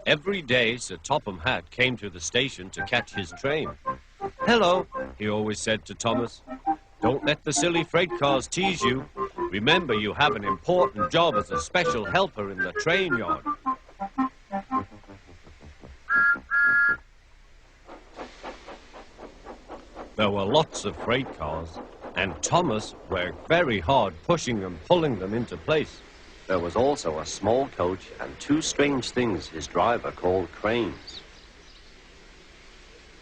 Every day, Sir Topham Hatt came to the station to catch his train. "Hello," he always said to Thomas. "Don't let the silly freight cars tease you. Remember, you have an important job as a special helper in the train yard." There were lots of freight cars, and Thomas worked very hard pushing and pulling them into place. There was also a small coach and two strange things his driver called cranes.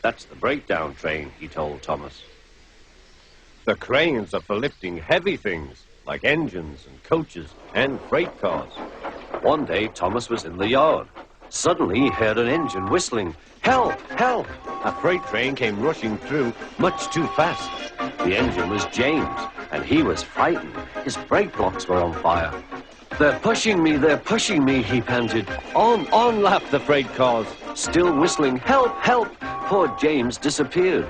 "That's the breakdown train," he told Thomas. The cranes are for lifting heavy things, like engines and coaches and freight cars. One day, Thomas was in the yard. Suddenly, he heard an engine whistling. "Help! Help!" A freight train came rushing through much too fast. The engine was James, and he was frightened. His brake blocks were on fire. They're pushing me," he panted. On, laughed the freight cars. Still whistling, "Help! Help!" Poor James disappeared.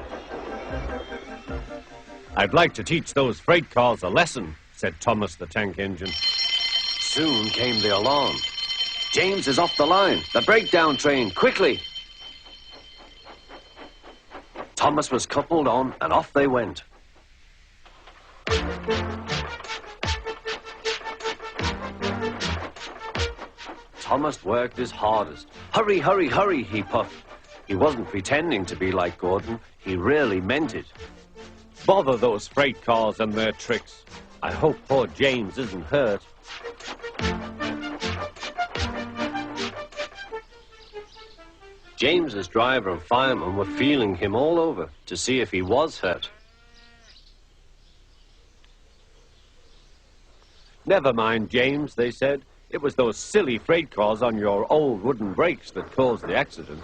"I'd like to teach those freight cars a lesson," said Thomas the tank engine. Soon came the alarm. "James is off the line. The breakdown train, quickly!" Thomas was coupled on, and off they went. Thomas worked his hardest. "Hurry, hurry, hurry," he puffed. He wasn't pretending to be like Gordon. He really meant it. "Bother those freight cars and their tricks. I hope poor James isn't hurt." James's driver and fireman were feeling him all over to see if he was hurt. "Never mind, James," they said. "It was those silly freight cars on your old wooden brakes that caused the accident."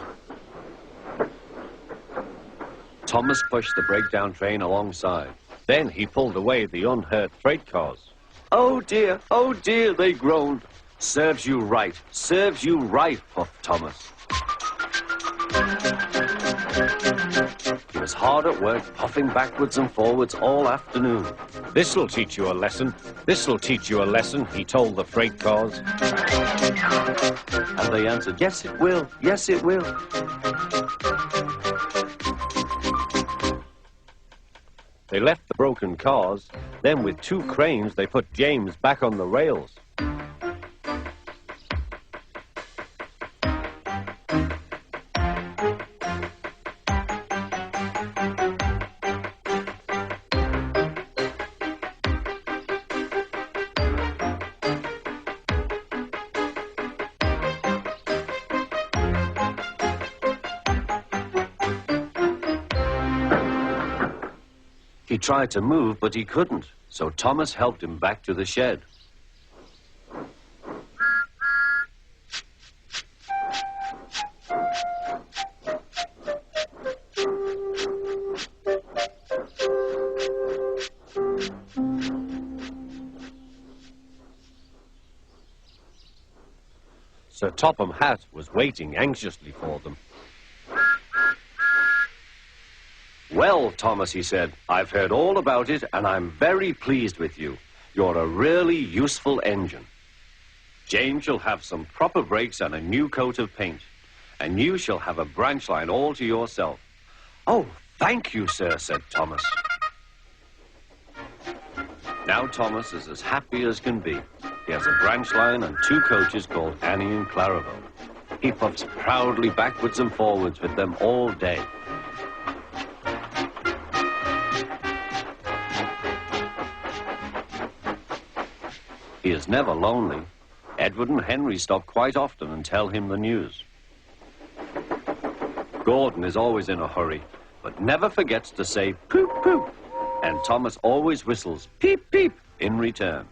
Thomas pushed the breakdown train alongside. Then he pulled away the unhurt freight cars. Oh dear, they groaned. Serves you right, puffed Thomas. He was hard at work, puffing backwards and forwards all afternoon. This'll teach you a lesson, he told the freight cars. And they answered, "Yes, it will, yes, it will." They left the broken cars. Then with two cranes, they put James back on the rails. He tried to move, but he couldn't, so Thomas helped him back to the shed. Sir Topham Hatt was waiting anxiously for them. "Well, Thomas," he said, "I've heard all about it, and I'm very pleased with you. You're a really useful engine. James shall have some proper brakes and a new coat of paint, and you shall have a branch line all to yourself." "Oh, thank you, sir," said Thomas. Now Thomas is as happy as can be. He has a branch line and two coaches called Annie and Clarabelle. He puffs proudly backwards and forwards with them all day. He is never lonely. Edward and Henry stop quite often and tell him the news. Gordon is always in a hurry, but never forgets to say poop, poop. And Thomas always whistles peep, peep in return.